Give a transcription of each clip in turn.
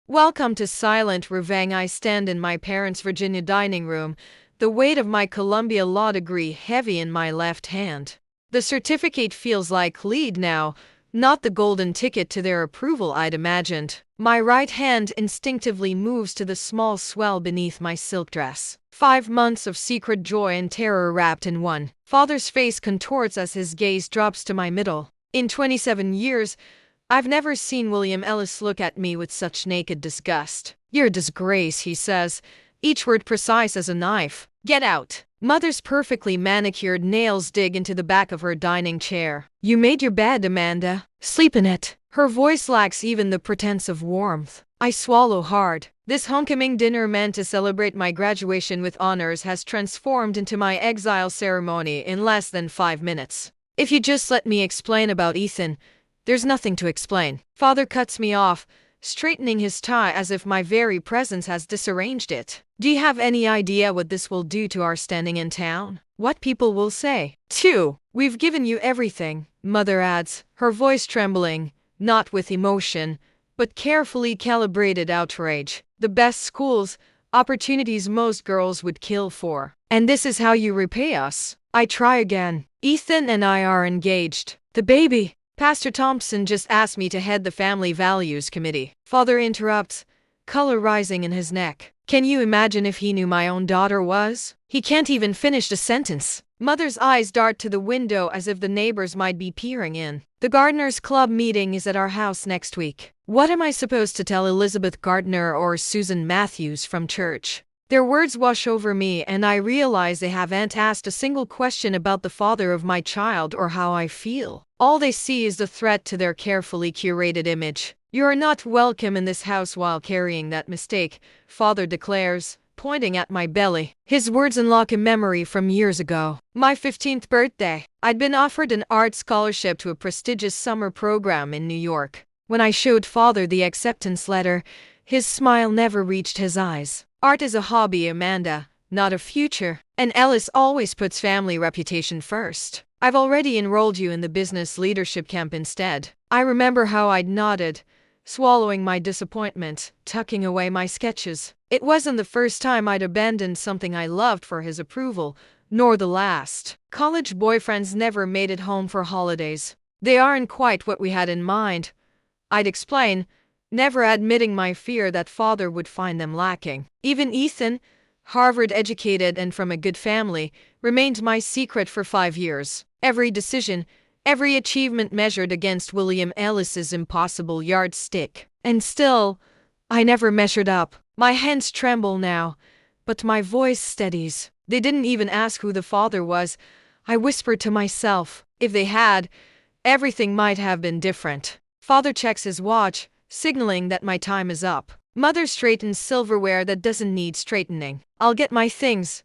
Welcome to Silent Reveng. I stand in my parents' Virginia dining room, the weight of my Columbia Law degree heavy in my left hand. The certificate feels like lead now, not the golden ticket to their approval I'd imagined. My right hand instinctively moves to the small swell beneath my silk dress. 5 months of secret joy and terror wrapped in one. Father's face contorts as his gaze drops to my middle. In 27 years, I've never seen William Ellis look at me with such naked disgust. "You're a disgrace," he says, each word precise as a knife. "Get out." Mother's perfectly manicured nails dig into the back of her dining chair. "You made your bed, Amanda. Sleep in it." Her voice lacks even the pretense of warmth. I swallow hard. This homecoming dinner meant to celebrate my graduation with honors has transformed into my exile ceremony in less than 5 minutes. "If you just let me explain about Ethan." "There's nothing to explain." Father cuts me off, straightening his tie as if my very presence has disarranged it. "Do you have any idea what this will do to our standing in town? What people will say?" "2. We've given you everything," Mother adds, her voice trembling, not with emotion, but carefully calibrated outrage. "The best schools, opportunities most girls would kill for. And this is how you repay us." I try again. "Ethan and I are engaged. The baby. Pastor Thompson just asked me to head the Family Values Committee." Father interrupts, color rising in his neck. "Can you imagine if he knew my own daughter was?" He can't even finish the sentence. Mother's eyes dart to the window as if the neighbors might be peering in. "The Gardeners Club meeting is at our house next week. What am I supposed to tell Elizabeth Gardner or Susan Matthews from church?" Their words wash over me and I realize they haven't asked a single question about the father of my child or how I feel. All they see is the threat to their carefully curated image. "You are not welcome in this house while carrying that mistake," Father declares, pointing at my belly. His words unlock a memory from years ago. My 15th birthday. I'd been offered an art scholarship to a prestigious summer program in New York. When I showed Father the acceptance letter, his smile never reached his eyes. "Art is a hobby, Amanda, not a future. And Ellis always puts family reputation first. I've already enrolled you in the business leadership camp instead." I remember how I'd nodded, swallowing my disappointment, tucking away my sketches. It wasn't the first time I'd abandoned something I loved for his approval, nor the last. College boyfriends never made it home for holidays. "They aren't quite what we had in mind," I'd explain, never admitting my fear that Father would find them lacking. Even Ethan, Harvard-educated and from a good family, remained my secret for 5 years. Every decision, every achievement measured against William Ellis's impossible yardstick. And still, I never measured up. My hands tremble now, but my voice steadies. "They didn't even ask who the father was," I whispered to myself. "If they had, everything might have been different." Father checks his watch, signaling that my time is up. Mother straightens silverware that doesn't need straightening. "I'll get my things,"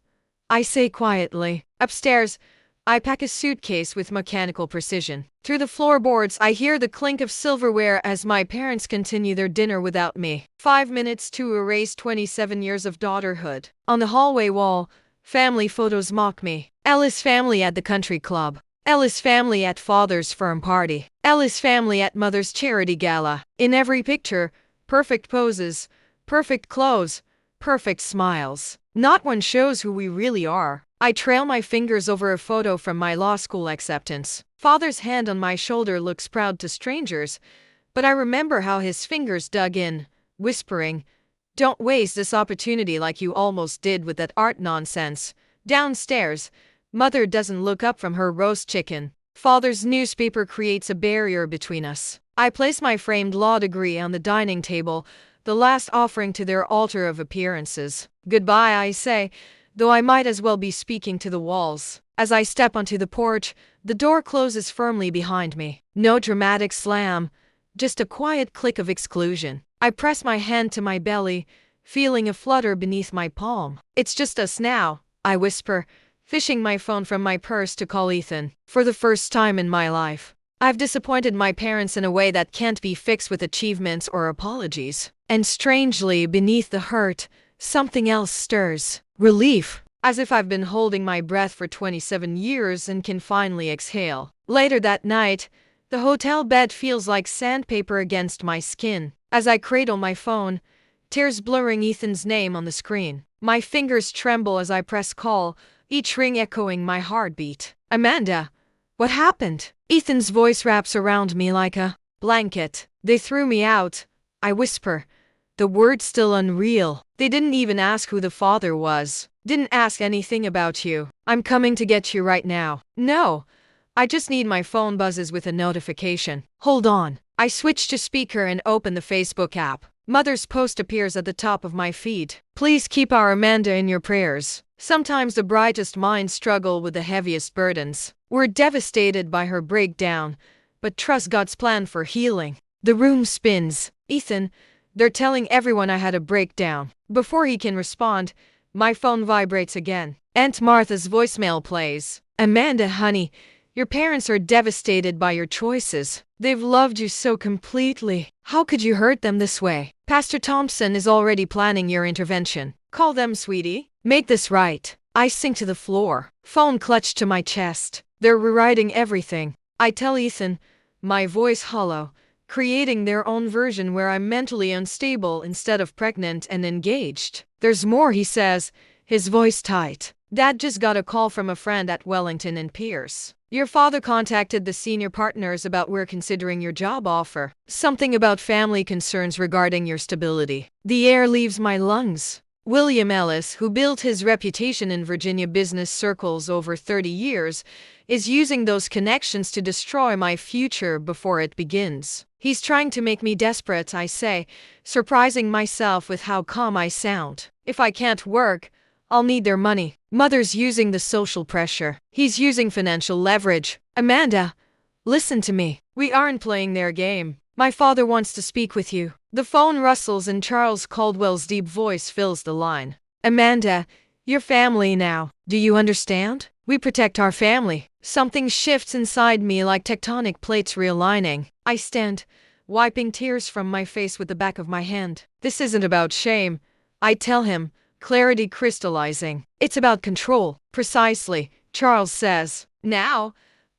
I say quietly. Upstairs, I pack a suitcase with mechanical precision. Through the floorboards, I hear the clink of silverware as my parents continue their dinner without me. 5 minutes to erase 27 years of daughterhood. On the hallway wall, family photos mock me. Ellis family at the country club. Ellis family at Father's firm party. Ellis family at Mother's charity gala. In every picture, perfect poses, perfect clothes, perfect smiles. Not one shows who we really are. I trail my fingers over a photo from my law school acceptance. Father's hand on my shoulder looks proud to strangers, but I remember how his fingers dug in, whispering, "Don't waste this opportunity like you almost did with that art nonsense." Downstairs, Mother doesn't look up from her roast chicken. Father's newspaper creates a barrier between us. I place my framed law degree on the dining table, the last offering to their altar of appearances. "Goodbye," I say, though I might as well be speaking to the walls. As I step onto the porch, the door closes firmly behind me. No dramatic slam, just a quiet click of exclusion. I press my hand to my belly, feeling a flutter beneath my palm. "It's just us now," I whisper, fishing my phone from my purse to call Ethan. For the first time in my life, I've disappointed my parents in a way that can't be fixed with achievements or apologies. And strangely, beneath the hurt, something else stirs. Relief. As if I've been holding my breath for 27 years and can finally exhale. Later that night, The hotel bed feels like sandpaper against my skin. As I cradle my phone, tears blurring Ethan's name on the screen. My fingers tremble as I press call, each ring echoing my heartbeat. Amanda, what happened? Ethan's voice wraps around me like a blanket. They threw me out, I whisper, the word still unreal. They didn't even ask who the father was. Didn't ask anything about you. I'm coming to get you right now. No, I just need my phone buzzes with a notification. Hold on. I switch to speaker and open the Facebook app. Mother's post appears at the top of my feed. Please keep our Amanda in your prayers. Sometimes the brightest minds struggle with the heaviest burdens. We're devastated by her breakdown, but trust God's plan for healing. The room spins. Ethan, they're telling everyone I had a breakdown. Before he can respond, my phone vibrates again. Aunt Martha's voicemail plays. Amanda, honey, your parents are devastated by your choices. They've loved you so completely. How could you hurt them this way? Pastor Thompson is already planning your intervention. Call them, sweetie. Make this right. I sink to the floor, phone clutched to my chest. They're rewriting everything. I tell Ethan, my voice hollow, creating their own version where I'm mentally unstable instead of pregnant and engaged. There's more, he says, his voice tight. Dad just got a call from a friend at Wellington and Pierce. Your father contacted the senior partners about we're considering your job offer. Something about family concerns regarding your stability. The air leaves my lungs. William Ellis, who built his reputation in Virginia business circles over 30 years, is using those connections to destroy my future before it begins. He's trying to make me desperate, I say, surprising myself with how calm I sound. If I can't work, I'll need their money. Mother's using the social pressure. He's using financial leverage. Amanda, listen to me. We aren't playing their game. My father wants to speak with you. The phone rustles and Charles Caldwell's deep voice fills the line. Amanda, you're family now. Do you understand? We protect our family. Something shifts inside me like tectonic plates realigning. I stand, wiping tears from my face with the back of my hand. This isn't about shame, I tell him, clarity crystallizing. It's about control. Precisely, Charles says. Now,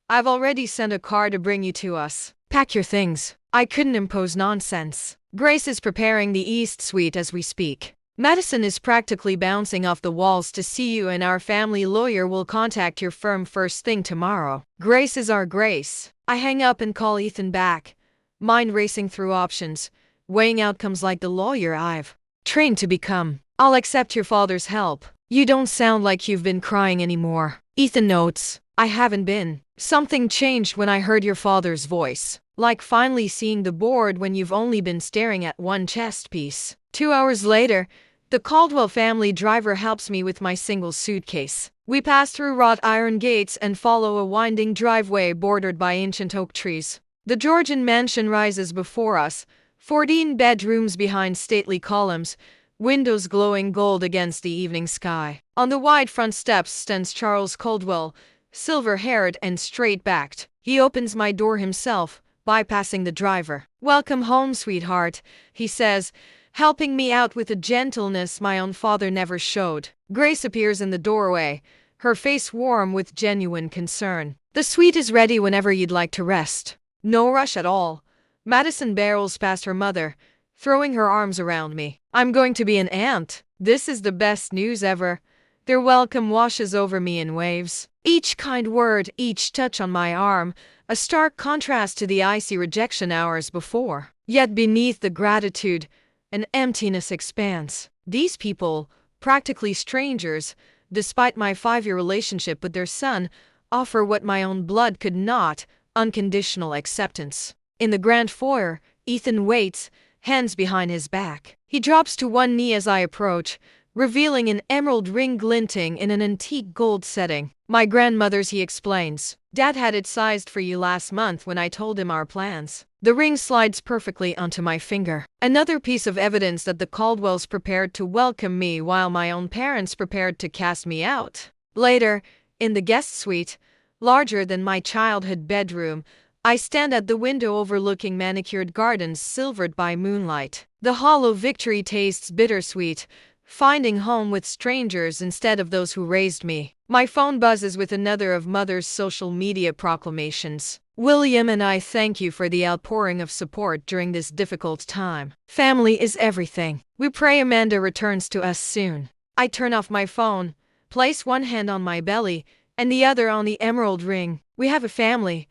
I've already sent a car to bring you to us. Pack your things. I couldn't impose nonsense. Grace is preparing the East Suite as we speak. Madison is practically bouncing off the walls to see you, and our family lawyer will contact your firm first thing tomorrow. Grace is our Grace. I hang up and call Ethan back, mind racing through options, weighing outcomes like the lawyer I've trained to become. I'll accept your father's help. You don't sound like you've been crying anymore. Ethan notes, I haven't been. Something changed when I heard your father's voice. Like finally seeing the board when you've only been staring at one chess piece. 2 hours later, the Caldwell family driver helps me with my single suitcase. We pass through wrought iron gates and follow a winding driveway bordered by ancient oak trees. The Georgian mansion rises before us, 14 bedrooms behind stately columns, windows glowing gold against the evening sky. On the wide front steps stands Charles Caldwell, silver-haired and straight-backed. He opens my door himself, bypassing the driver. Welcome home, sweetheart, he says, helping me out with a gentleness my own father never showed. Grace appears in the doorway, her face warm with genuine concern. The suite is ready whenever you'd like to rest. No rush at all. Madison barrels past her mother, throwing her arms around me. I'm going to be an aunt. This is the best news ever. Their welcome washes over me in waves. Each kind word, each touch on my arm, a stark contrast to the icy rejection hours before. Yet beneath the gratitude, an emptiness expands. These people, practically strangers, despite my 5-year relationship with their son, offer what my own blood could not, unconditional acceptance. In the grand foyer, Ethan waits, hands behind his back. He drops to one knee as I approach, revealing an emerald ring glinting in an antique gold setting. My grandmother's, he explains. Dad had it sized for you last month when I told him our plans. The ring slides perfectly onto my finger. Another piece of evidence that the Caldwells prepared to welcome me while my own parents prepared to cast me out. Later, in the guest suite, larger than my childhood bedroom, I stand at the window overlooking manicured gardens silvered by moonlight. The hollow victory tastes bittersweet, finding home with strangers instead of those who raised me. My phone buzzes with another of Mother's social media proclamations. William and I thank you for the outpouring of support during this difficult time. Family is everything. We pray Amanda returns to us soon. I turn off my phone, place one hand on my belly, and the other on the emerald ring. We have a family,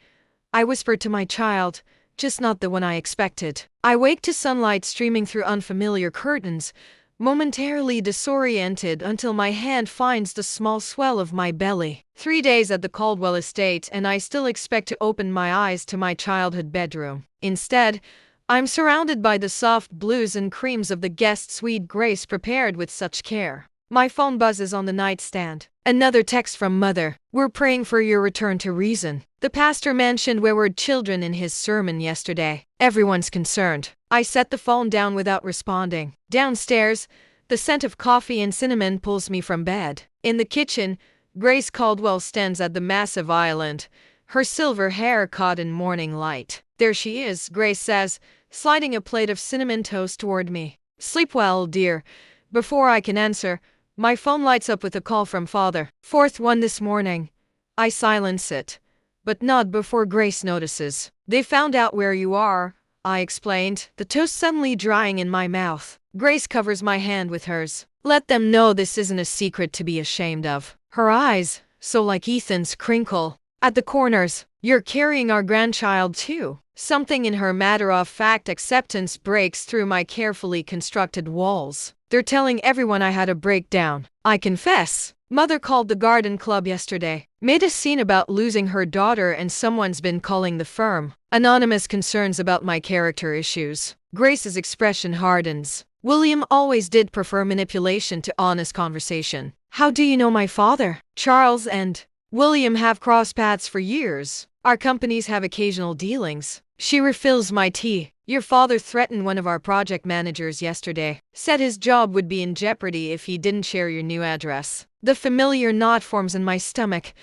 I whisper to my child, just not the one I expected. I wake to sunlight streaming through unfamiliar curtains, momentarily disoriented until my hand finds the small swell of my belly. 3 days at the Caldwell estate and I still expect to open my eyes to my childhood bedroom. Instead, I'm surrounded by the soft blues and creams of the guest suite Grace prepared with such care. My phone buzzes on the nightstand. Another text from Mother. We're praying for your return to reason. The pastor mentioned wayward children in his sermon yesterday. Everyone's concerned. I set the phone down without responding. Downstairs, the scent of coffee and cinnamon pulls me from bed. In the kitchen, Grace Caldwell stands at the massive island, her silver hair caught in morning light. There she is, Grace says, sliding a plate of cinnamon toast toward me. Sleep well, dear. Before I can answer, my phone lights up with a call from Father. Fourth one this morning. I silence it, but not before Grace notices. They found out where you are, I explained, the toast suddenly drying in my mouth. Grace covers my hand with hers. Let them know this isn't a secret to be ashamed of. Her eyes, so like Ethan's, crinkle at the corners. You're carrying our grandchild too. Something in her matter-of-fact acceptance breaks through my carefully constructed walls. They're telling everyone I had a breakdown. I confess. Mother called the garden club yesterday. Made a scene about losing her daughter and someone's been calling the firm. Anonymous concerns about my character issues. Grace's expression hardens. William always did prefer manipulation to honest conversation. How do you know my father? Charles and William have crossed paths for years. Our companies have occasional dealings. She refills my tea. Your father threatened one of our project managers yesterday. Said his job would be in jeopardy if he didn't share your new address. The familiar knot forms in my stomach,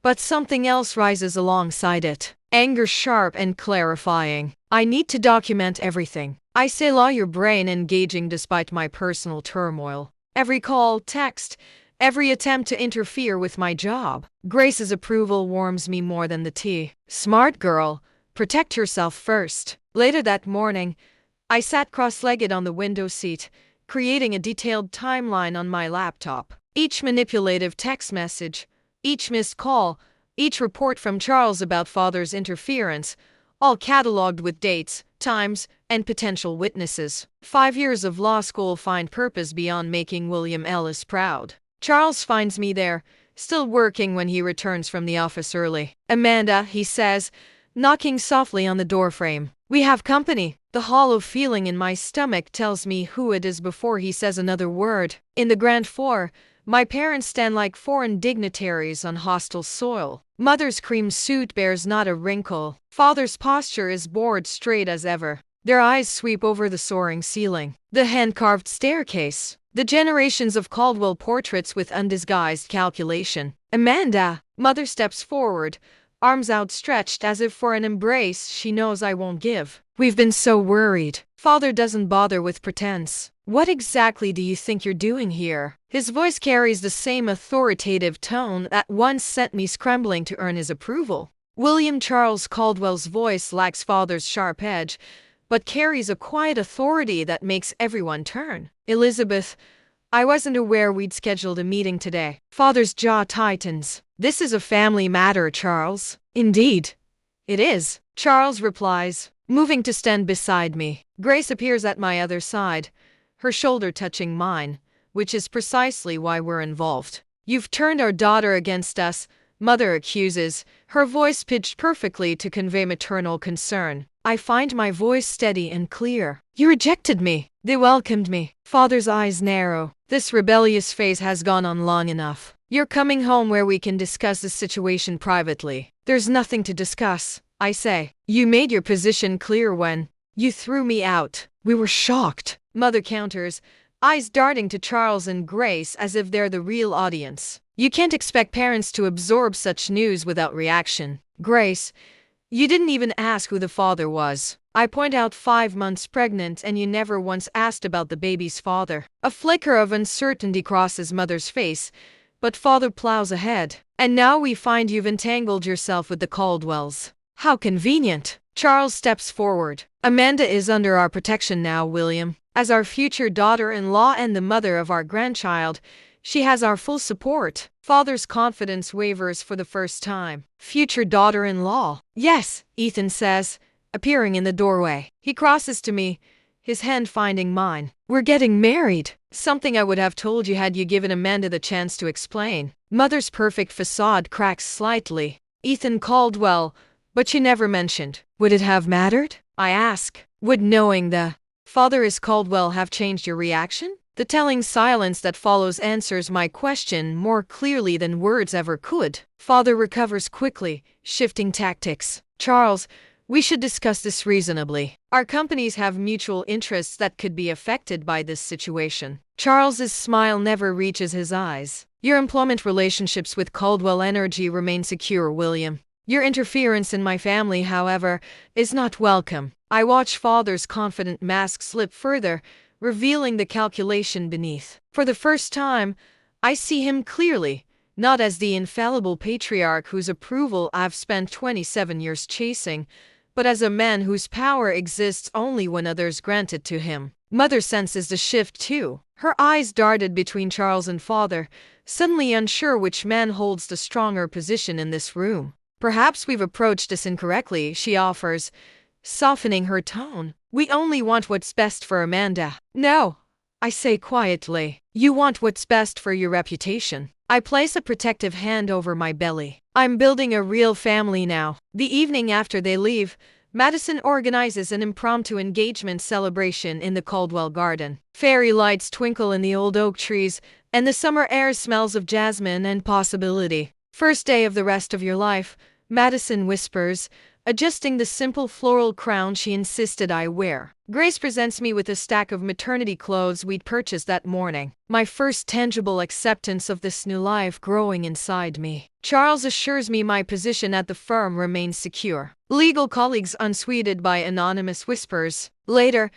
but something else rises alongside it. Anger sharp and clarifying. I need to document everything. I say lawyer brain engaging despite my personal turmoil. Every call, text, every attempt to interfere with my job. Grace's approval warms me more than the tea. Smart girl. Protect yourself first. Later that morning, I sat cross-legged on the window seat, creating a detailed timeline on my laptop. Each manipulative text message, each missed call, each report from Charles about Father's interference, all cataloged with dates, times, and potential witnesses. 5 years of law school find purpose beyond making William Ellis proud. Charles finds me there, still working when he returns from the office early. Amanda, he says, knocking softly on the doorframe. We have company. The hollow feeling in my stomach tells me who it is before he says another word. In the grand four, my parents stand like foreign dignitaries on hostile soil. Mother's cream suit bears not a wrinkle. Father's posture is bored straight as ever. Their eyes sweep over the soaring ceiling. The hand-carved staircase. The generations of Caldwell portraits with undisguised calculation. Amanda! Mother steps forward, arms outstretched as if for an embrace she knows I won't give. We've been so worried. Father doesn't bother with pretense. What exactly do you think you're doing here? His voice carries the same authoritative tone that once sent me scrambling to earn his approval. William Charles Caldwell's voice lacks Father's sharp edge, but carries a quiet authority that makes everyone turn. Elizabeth, I wasn't aware we'd scheduled a meeting today. Father's jaw tightens. This is a family matter, Charles. Indeed. It is, Charles replies, moving to stand beside me. Grace appears at my other side, her shoulder touching mine, which is precisely why we're involved. You've turned our daughter against us, Mother accuses, her voice pitched perfectly to convey maternal concern. I find my voice steady and clear. You rejected me. They welcomed me. Father's eyes narrow. This rebellious phase has gone on long enough. You're coming home where we can discuss the situation privately. There's nothing to discuss, I say. You made your position clear when you threw me out. We were shocked. Mother counters, eyes darting to Charles and Grace as if they're the real audience. You can't expect parents to absorb such news without reaction. Grace, you didn't even ask who the father was. I point out 5 months pregnant and you never once asked about the baby's father. A flicker of uncertainty crosses Mother's face, but Father plows ahead. And now we find you've entangled yourself with the Caldwells. How convenient. Charles steps forward. Amanda is under our protection now, William. As our future daughter-in-law and the mother of our grandchild, she has our full support. Father's confidence wavers for the first time. Future daughter-in-law. Yes, Ethan says, appearing in the doorway. He crosses to me, his hand finding mine. We're getting married. Something I would have told you had you given Amanda the chance to explain. Mother's perfect facade cracks slightly. Ethan Caldwell, but she never mentioned. Would it have mattered? I ask. Would knowing the father is Caldwell have changed your reaction? The telling silence that follows answers my question more clearly than words ever could. Father recovers quickly, shifting tactics. Charles, we should discuss this reasonably. Our companies have mutual interests that could be affected by this situation. Charles's smile never reaches his eyes. Your employment relationships with Caldwell Energy remain secure, William. Your interference in my family, however, is not welcome. I watch Father's confident mask slip further, revealing the calculation beneath. For the first time, I see him clearly, not as the infallible patriarch whose approval I've spent 27 years chasing, but as a man whose power exists only when others grant it to him. Mother senses the shift too. Her eyes darted between Charles and Father, suddenly unsure which man holds the stronger position in this room. Perhaps we've approached this incorrectly, she offers, softening her tone. We only want what's best for Amanda. No, I say quietly. You want what's best for your reputation. I place a protective hand over my belly. I'm building a real family now. The evening after they leave, Madison organizes an impromptu engagement celebration in the Caldwell garden. Fairy lights twinkle in the old oak trees, and the summer air smells of jasmine and possibility. First day of the rest of your life, Madison whispers, adjusting the simple floral crown she insisted I wear. Grace presents me with a stack of maternity clothes we'd purchased that morning. My first tangible acceptance of this new life growing inside me. Charles assures me my position at the firm remains secure. Legal colleagues unsweeted by anonymous whispers. Later,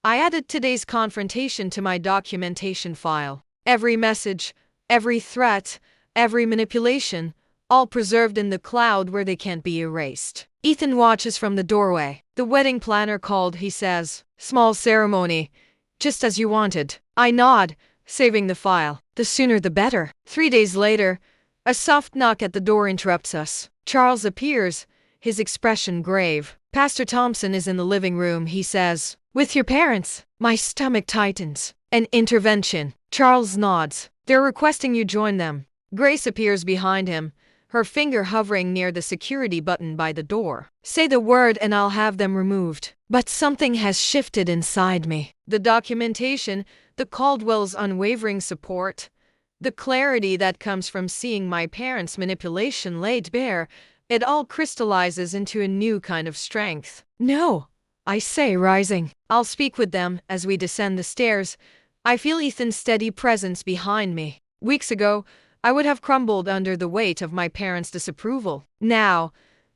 I added today's confrontation to my documentation file. Every message, every threat, every manipulation, all preserved in the cloud where they can't be erased. Ethan watches from the doorway. The wedding planner called, he says. Small ceremony, just as you wanted. I nod, saving the file. The sooner the better. 3 days later, a soft knock at the door interrupts us. Charles appears, his expression grave. Pastor Thompson is in the living room, he says. With your parents? My stomach tightens. An intervention. Charles nods. They're requesting you join them. Grace appears behind him, her finger hovering near the security button by the door. Say the word and I'll have them removed. But something has shifted inside me. The documentation, the Caldwell's unwavering support, the clarity that comes from seeing my parents' manipulation laid bare, it all crystallizes into a new kind of strength. No, I say, rising. I'll speak with them. As we descend the stairs, I feel Ethan's steady presence behind me. Weeks ago, I would have crumbled under the weight of my parents' disapproval. Now,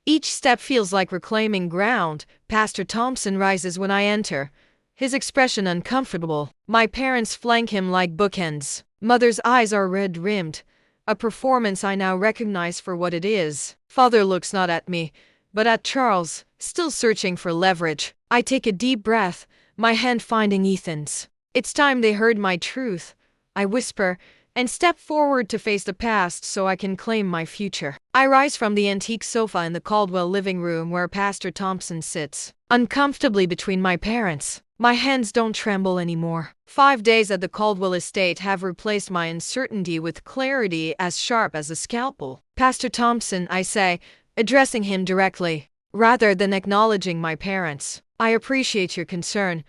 each step feels like reclaiming ground. Pastor Thompson rises when I enter, his expression uncomfortable. My parents flank him like bookends. Mother's eyes are red-rimmed, a performance I now recognize for what it is. Father looks not at me, but at Charles, still searching for leverage. I take a deep breath, my hand finding Ethan's. It's time they heard my truth, I whisper, and step forward to face the past so I can claim my future. I rise from the antique sofa in the Caldwell living room where Pastor Thompson sits, uncomfortably between my parents. My hands don't tremble anymore. 5 days at the Caldwell estate have replaced my uncertainty with clarity as sharp as a scalpel. Pastor Thompson, I say, addressing him directly, rather than acknowledging my parents. I appreciate your concern,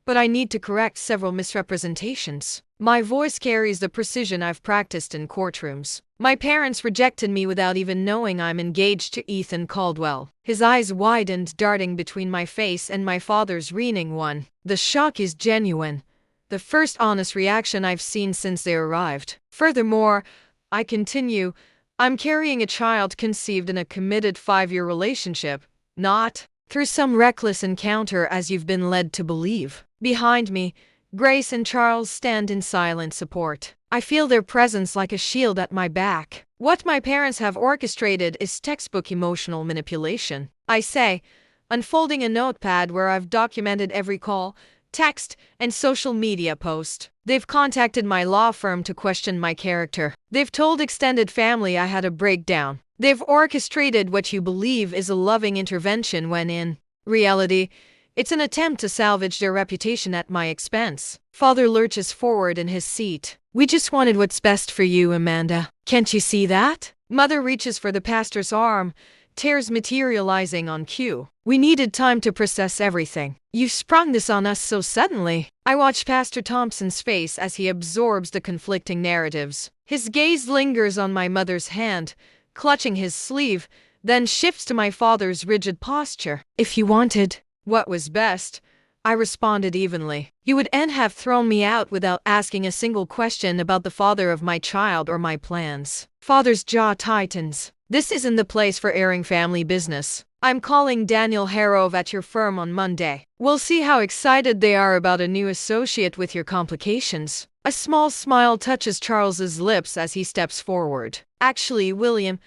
but I need to correct several misrepresentations. My voice carries the precision I've practiced in courtrooms. My parents rejected me without even knowing I'm engaged to Ethan Caldwell. His eyes widened, darting between my face and my father's reeling one. The shock is genuine, the first honest reaction I've seen since they arrived. Furthermore, I continue, I'm carrying a child conceived in a committed 5-year relationship, not through some reckless encounter as you've been led to believe. Behind me, Grace and Charles stand in silent support. I feel their presence like a shield at my back. What my parents have orchestrated is textbook emotional manipulation. I say, unfolding a notepad where I've documented every call, text, and social media post. They've contacted my law firm to question my character. They've told extended family I had a breakdown. They've orchestrated what you believe is a loving intervention when in reality, it's an attempt to salvage their reputation at my expense. Father lurches forward in his seat. We just wanted what's best for you, Amanda. Can't you see that? Mother reaches for the pastor's arm, tears materializing on cue. We needed time to process everything. You sprung this on us so suddenly. I watch Pastor Thompson's face as he absorbs the conflicting narratives. His gaze lingers on my mother's hand, clutching his sleeve, then shifts to my father's rigid posture. If you wanted what was best, I responded evenly, you would have thrown me out without asking a single question about the father of my child or my plans. Father's jaw tightens. This isn't the place for airing family business. I'm calling Daniel Harrove at your firm on Monday. We'll see how excited they are about a new associate with your complications. A small smile touches Charles's lips as he steps forward. Actually, William,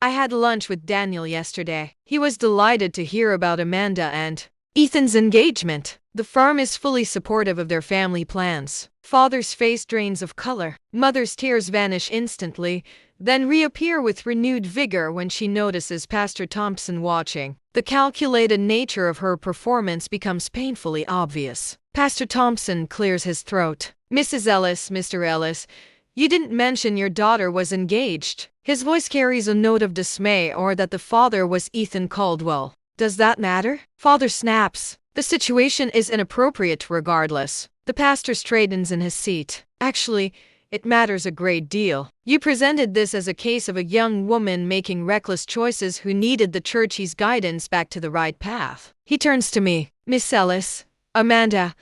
I had lunch with Daniel yesterday. He was delighted to hear about Amanda and Ethan's engagement. The firm is fully supportive of their family plans. Father's face drains of color. Mother's tears vanish instantly, then reappear with renewed vigor when she notices Pastor Thompson watching. The calculated nature of her performance becomes painfully obvious. Pastor Thompson clears his throat. Mrs. Ellis, Mr. Ellis, you didn't mention your daughter was engaged. His voice carries a note of dismay, or that the father was Ethan Caldwell. Does that matter? Father snaps. The situation is inappropriate regardless. The pastor straightens in his seat. Actually, it matters a great deal. You presented this as a case of a young woman making reckless choices who needed the church's guidance back to the right path. He turns to me. Miss Ellis, Amanda,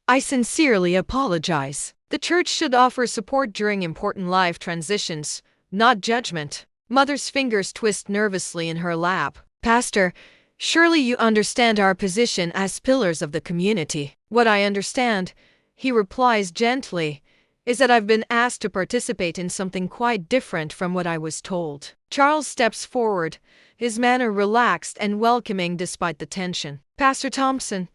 I sincerely apologize. The church should offer support during important life transitions, not judgment. Mother's fingers twist nervously in her lap. Pastor, surely you understand our position as pillars of the community. What I understand, he replies gently, is that I've been asked to participate in something quite different from what I was told. Charles steps forward, his manner relaxed and welcoming despite the tension. Pastor Thompson,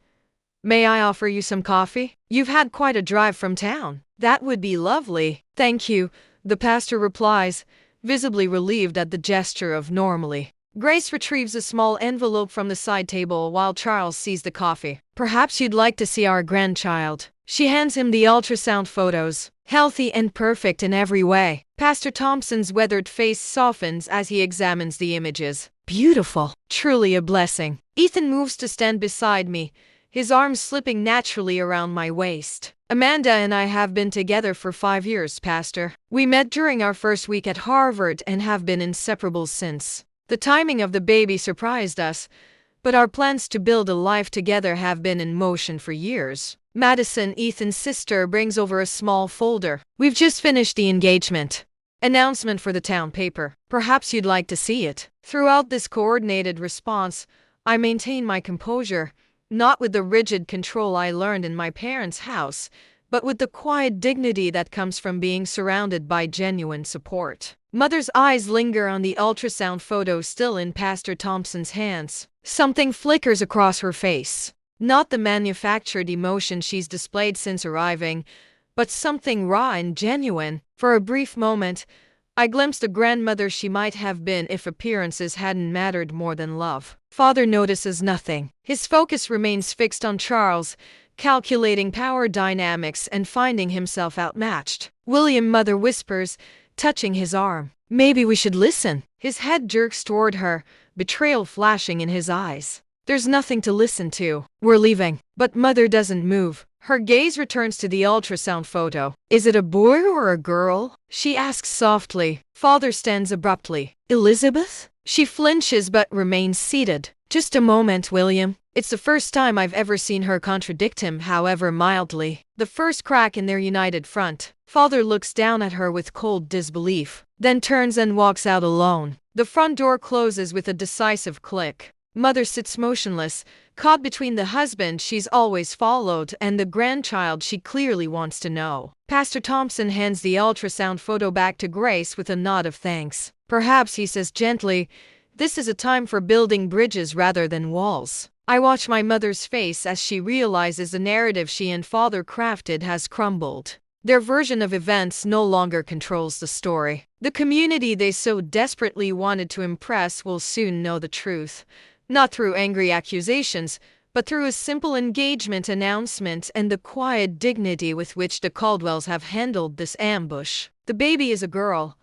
may I offer you some coffee? You've had quite a drive from town. That would be lovely. Thank you, the pastor replies, visibly relieved at the gesture of normally. Grace retrieves a small envelope from the side table while Charles sees the coffee. Perhaps you'd like to see our grandchild. She hands him the ultrasound photos, healthy and perfect in every way. Pastor Thompson's weathered face softens as he examines the images. Beautiful. Truly a blessing. Ethan moves to stand beside me, his arms slipping naturally around my waist. Amanda and I have been together for 5 years, Pastor. We met during our first week at Harvard and have been inseparable since. The timing of the baby surprised us, but our plans to build a life together have been in motion for years. Madison, Ethan's sister, brings over a small folder. We've just finished the engagement announcement for the town paper. Perhaps you'd like to see it. Throughout this coordinated response, I maintain my composure, not with the rigid control I learned in my parents' house, but with the quiet dignity that comes from being surrounded by genuine support. Mother's eyes linger on the ultrasound photo still in Pastor Thompson's hands. Something flickers across her face. Not the manufactured emotion she's displayed since arriving, but something raw and genuine. For a brief moment, I glimpsed the grandmother she might have been if appearances hadn't mattered more than love. Father notices nothing. His focus remains fixed on Charles, calculating power dynamics and finding himself outmatched. William, mother whispers, touching his arm. Maybe we should listen. His head jerks toward her, betrayal flashing in his eyes. There's nothing to listen to. We're leaving. But mother doesn't move. Her gaze returns to the ultrasound photo. Is it a boy or a girl? She asks softly. Father stands abruptly. Elizabeth? She flinches but remains seated. Just a moment, William. It's the first time I've ever seen her contradict him, however mildly. The first crack in their united front. Father looks down at her with cold disbelief, then turns and walks out alone. The front door closes with a decisive click. Mother sits motionless, caught between the husband she's always followed and the grandchild she clearly wants to know. Pastor Thompson hands the ultrasound photo back to Grace with a nod of thanks. Perhaps, he says gently, This is a time for building bridges rather than walls. I watch my mother's face as she realizes the narrative she and father crafted has crumbled. Their version of events no longer controls the story. The community they so desperately wanted to impress will soon know the truth. Not through angry accusations, but through a simple engagement announcement and the quiet dignity with which the Caldwells have handled this ambush. The baby is a girl,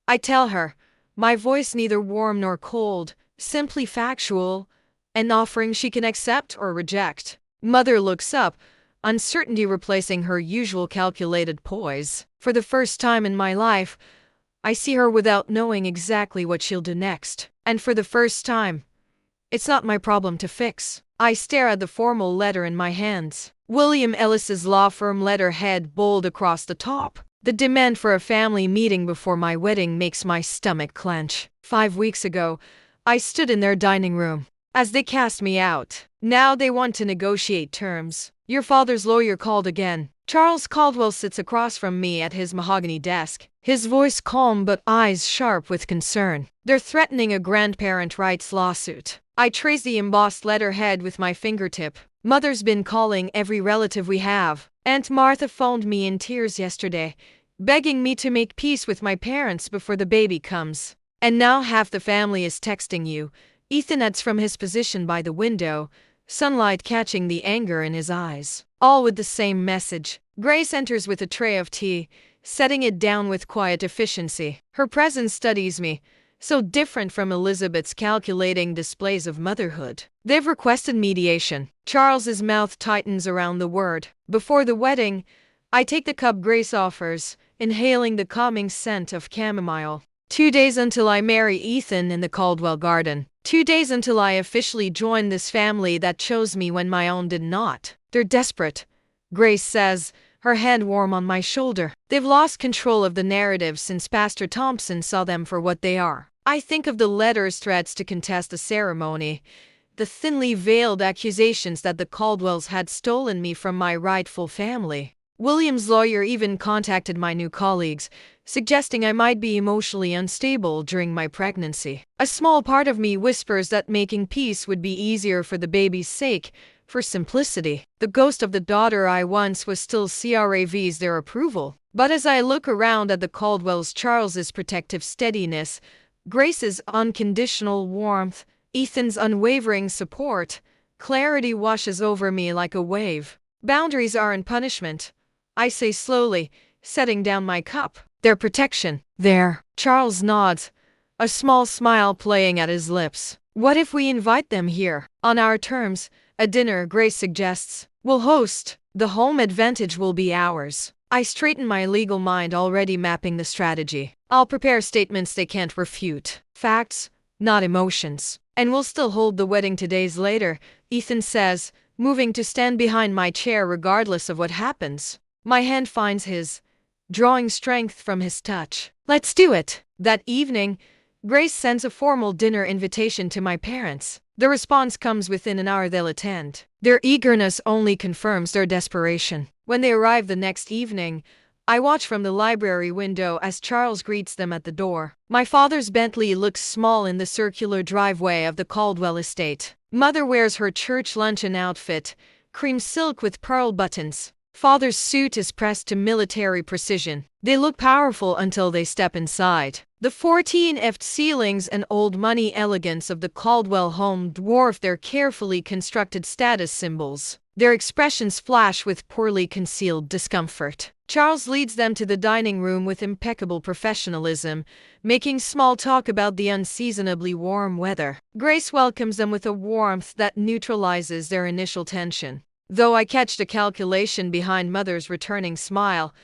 I tell her, my voice neither warm nor cold, simply factual, an offering she can accept or reject. Mother looks up, uncertainty replacing her usual calculated poise. For the first time in my life, I see her without knowing exactly what she'll do next. And for the first time, it's not my problem to fix. I stare at the formal letter in my hands. William Ellis's law firm letterhead bold across the top. The demand for a family meeting before my wedding makes my stomach clench. 5 weeks ago, I stood in their dining room as they cast me out. Now they want to negotiate terms. Your father's lawyer called again. Charles Caldwell sits across from me at his mahogany desk, his voice calm but eyes sharp with concern. They're threatening a grandparent rights lawsuit. I trace the embossed letterhead with my fingertip. Mother's been calling every relative we have. Aunt Martha phoned me in tears yesterday, begging me to make peace with my parents before the baby comes. And now half the family is texting you. Ethan adds from his position by the window, sunlight catching the anger in his eyes. All with the same message. Grace enters with a tray of tea, setting it down with quiet efficiency. Her presence studies me, so different from Elizabeth's calculating displays of motherhood. They've requested mediation. Charles's mouth tightens around the word. Before the wedding, I take the cup Grace offers, inhaling the calming scent of chamomile. 2 days until I marry Ethan in the Caldwell garden. 2 days until I officially join this family that chose me when my own did not. They're desperate, Grace says, her hand warm on my shoulder. They've lost control of the narrative since Pastor Thompson saw them for what they are. I think of the letters, threats to contest the ceremony, the thinly veiled accusations that the Caldwells had stolen me from my rightful family. William's lawyer even contacted my new colleagues, suggesting I might be emotionally unstable during my pregnancy. A small part of me whispers that making peace would be easier for the baby's sake, for simplicity. The ghost of the daughter I once was still craves their approval. But as I look around at the Caldwells, Charles's protective steadiness, Grace's unconditional warmth, Ethan's unwavering support, clarity washes over me like a wave. Boundaries aren't punishment, I say slowly, setting down my cup. They're protection. There. Charles nods, a small smile playing at his lips. What if we invite them here? On our terms, a dinner, Grace suggests. We'll host. The home advantage will be ours. I straighten my legal mind, already mapping the strategy. I'll prepare statements they can't refute. Facts, not emotions. And we'll still hold the wedding 2 days later, Ethan says, moving to stand behind my chair regardless of what happens. My hand finds his, drawing strength from his touch. Let's do it. That evening, Grace sends a formal dinner invitation to my parents. The response comes within an hour. They'll attend. Their eagerness only confirms their desperation. When they arrive the next evening, I watch from the library window as Charles greets them at the door. My father's Bentley looks small in the circular driveway of the Caldwell estate. Mother wears her church luncheon outfit, cream silk with pearl buttons. Father's suit is pressed to military precision. They look powerful until they step inside. The 14ft ceilings and old money elegance of the Caldwell home dwarf their carefully constructed status symbols. Their expressions flash with poorly concealed discomfort. Charles leads them to the dining room with impeccable professionalism, making small talk about the unseasonably warm weather. Grace welcomes them with a warmth that neutralizes their initial tension. Though I catch the calculation behind Mother's returning smile,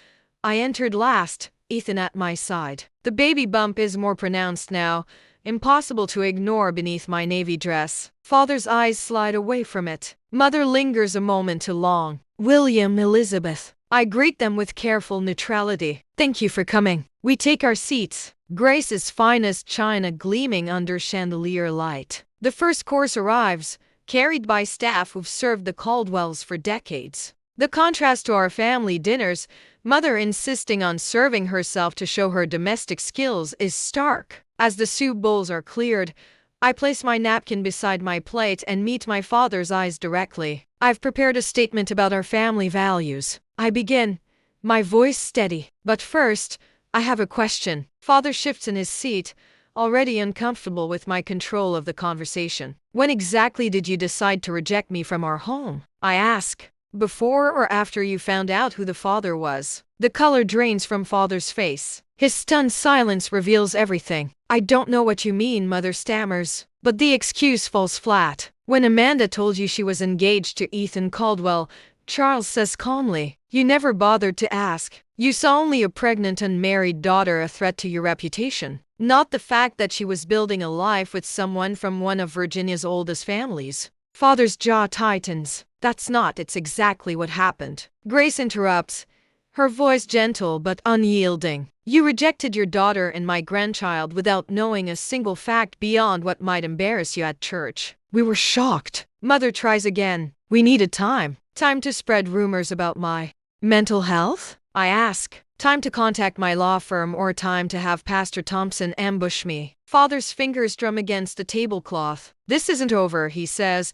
I entered last, Ethan at my side. The baby bump is more pronounced now, impossible to ignore beneath my navy dress. Father's eyes slide away from it. Mother lingers a moment too long. William, Elizabeth. I greet them with careful neutrality. Thank you for coming. We take our seats, Grace's finest china gleaming under chandelier light. The first course arrives, carried by staff who've served the Caldwells for decades. The contrast to our family dinners, Mother insisting on serving herself to show her domestic skills, is stark. As the soup bowls are cleared, I place my napkin beside my plate and meet my father's eyes directly. I've prepared a statement about our family values. I begin, my voice steady. But first, I have a question. Father shifts in his seat, already uncomfortable with my control of the conversation. When exactly did you decide to reject me from our home? I ask. Before or after you found out who the father was? The color drains from father's face. His stunned silence reveals everything. I don't know what you mean, mother stammers. But the excuse falls flat. When Amanda told you she was engaged to Ethan Caldwell, Charles says calmly, you never bothered to ask. You saw only a pregnant unmarried daughter a threat to your reputation, not the fact that she was building a life with someone from one of Virginia's oldest families. Father's jaw tightens. It's exactly what happened. Grace interrupts, her voice gentle but unyielding. You rejected your daughter and my grandchild without knowing a single fact beyond what might embarrass you at church. We were shocked. Mother tries again. We needed time. Time to spread rumors about my mental health? I ask. Time to contact my law firm or time to have Pastor Thompson ambush me? Father's fingers drum against the tablecloth. This isn't over, he says,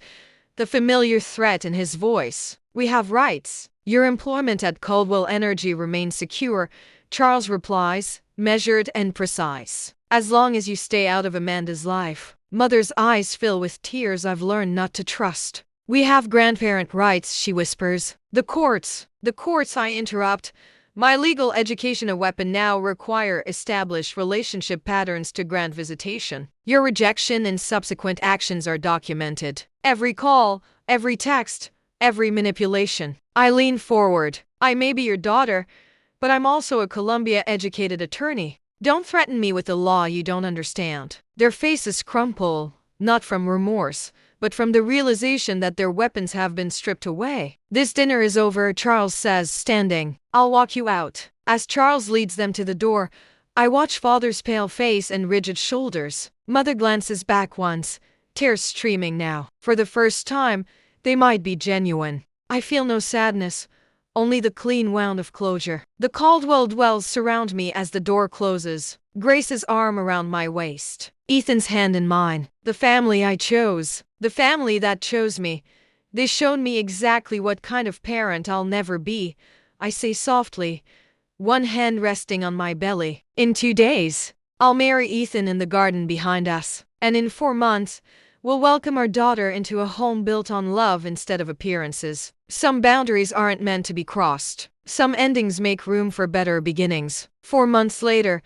the familiar threat in his voice. We have rights. Your employment at Caldwell Energy remains secure, Charles replies, measured and precise. As long as you stay out of Amanda's life. Mother's eyes fill with tears. I've learned not to trust. We have grandparent rights, she whispers. The courts, I interrupt. My legal education a weapon now require established relationship patterns to grant visitation. Your rejection and subsequent actions are documented. Every call, every text, every manipulation. I lean forward. I may be your daughter, but I'm also a Columbia-educated attorney. Don't threaten me with a law you don't understand. Their faces crumple, not from remorse, but from the realization that their weapons have been stripped away. This dinner is over, Charles says, standing. I'll walk you out. As Charles leads them to the door, I watch Father's pale face and rigid shoulders. Mother glances back once, tears streaming now. For the first time, they might be genuine. I feel no sadness, only the clean wound of closure. The Caldwell dwells surround me as the door closes. Grace's arm around my waist. Ethan's hand in mine. The family I chose. The family that chose me. They showed me exactly what kind of parent I'll never be, I say softly, one hand resting on my belly. In 2 days, I'll marry Ethan in the garden behind us. And in 4 months, we'll welcome our daughter into a home built on love instead of appearances. Some boundaries aren't meant to be crossed. Some endings make room for better beginnings. 4 months later,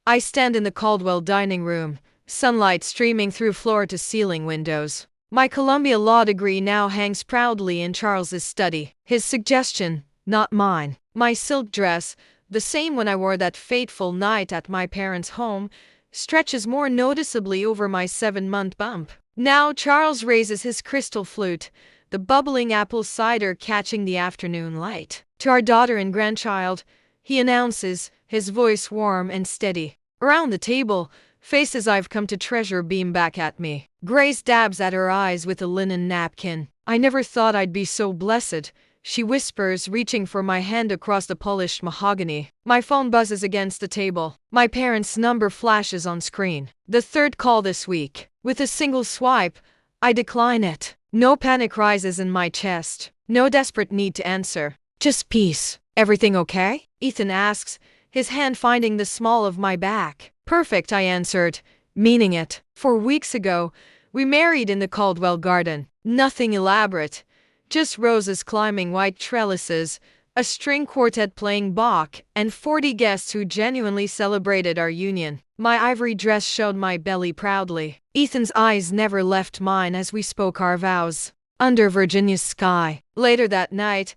I stand in the Caldwell dining room, sunlight streaming through floor-to-ceiling windows. My Columbia law degree now hangs proudly in Charles's study. His suggestion, not mine. My silk dress, the same one I wore that fateful night at my parents' home, stretches more noticeably over my 7-month bump. Now Charles raises his crystal flute, the bubbling apple cider catching the afternoon light. To our daughter and grandchild, he announces, his voice warm and steady. Around the table, faces I've come to treasure beam back at me. Grace dabs at her eyes with a linen napkin. I never thought I'd be so blessed, she whispers, reaching for my hand across the polished mahogany. My phone buzzes against the table. My parents' number flashes on screen. The 3rd call this week. With a single swipe, I decline it. No panic rises in my chest. No desperate need to answer. Just peace. Everything okay? Ethan asks, his hand finding the small of my back. Perfect, I answered, meaning it. 4 weeks ago, we married in the Caldwell garden. Nothing elaborate. Just roses climbing white trellises, a string quartet playing Bach, and 40 guests who genuinely celebrated our union. My ivory dress showed my belly proudly. Ethan's eyes never left mine as we spoke our vows. Under Virginia's sky. Later that night,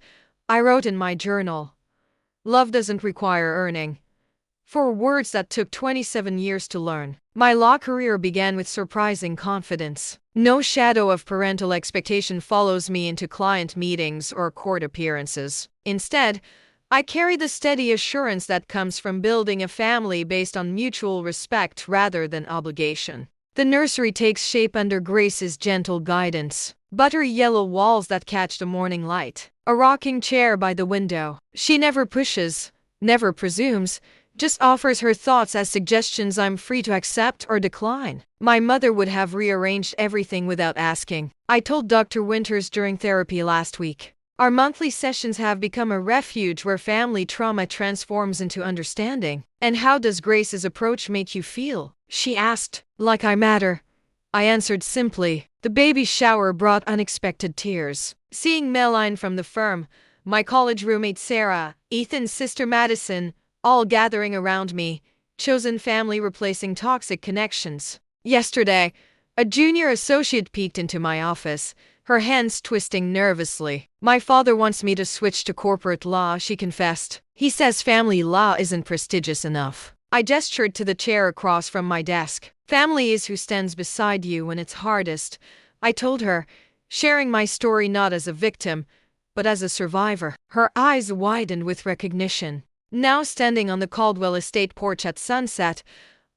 I wrote in my journal, love doesn't require earning. 4 words that took 27 years to learn. My law career began with surprising confidence. No shadow of parental expectation follows me into client meetings or court appearances. Instead, I carry the steady assurance that comes from building a family based on mutual respect rather than obligation. The nursery takes shape under Grace's gentle guidance. Buttery yellow walls that catch the morning light. A rocking chair by the window. She never pushes, never presumes. just offers her thoughts as suggestions I'm free to accept or decline. My mother would have rearranged everything without asking. I told Dr. Winters during therapy last week. Our monthly sessions have become a refuge where family trauma transforms into understanding. And how does Grace's approach make you feel? She asked. Like I matter. I answered simply. The baby shower brought unexpected tears. Seeing Meline from the firm, my college roommate Sarah, Ethan's sister Madison, all gathering around me, chosen family replacing toxic connections. Yesterday, a junior associate peeked into my office, her hands twisting nervously. My father wants me to switch to corporate law, she confessed. He says family law isn't prestigious enough. I gestured to the chair across from my desk. Family is who stands beside you when it's hardest, I told her, sharing my story not as a victim, but as a survivor. Her eyes widened with recognition. Now standing on the Caldwell estate porch at sunset,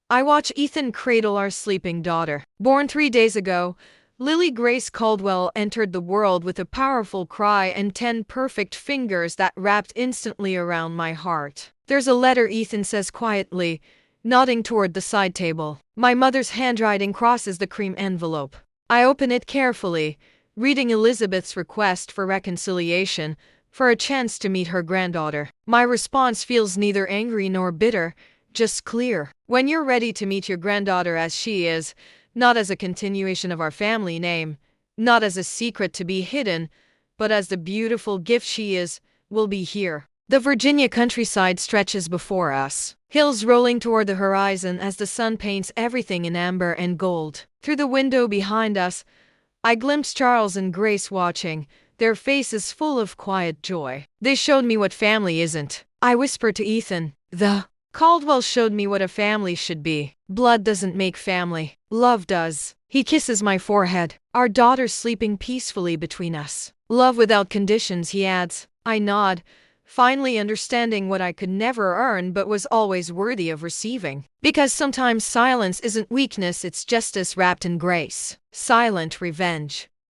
I watch Ethan cradle our sleeping daughter. Born 3 days ago, Lily Grace Caldwell entered the world with a powerful cry and 10 perfect fingers that wrapped instantly around my heart. There's a letter, Ethan says quietly, nodding toward the side table. My mother's handwriting crosses the cream envelope. I open it carefully, reading Elizabeth's request for reconciliation, for a chance to meet her granddaughter. My response feels neither angry nor bitter, just clear. When you're ready to meet your granddaughter as she is, not as a continuation of our family name, not as a secret to be hidden, but as the beautiful gift she is, we'll be here. The Virginia countryside stretches before us, hills rolling toward the horizon as the sun paints everything in amber and gold. Through the window behind us, I glimpse Charles and Grace watching, their faces full of quiet joy. They showed me what family isn't. I whispered to Ethan. The Caldwell showed me what a family should be. Blood doesn't make family. Love does. He kisses my forehead. Our daughter's sleeping peacefully between us. Love without conditions, he adds. I nod, finally understanding what I could never earn but was always worthy of receiving. Because sometimes silence isn't weakness, it's justice wrapped in grace. Silent revenge.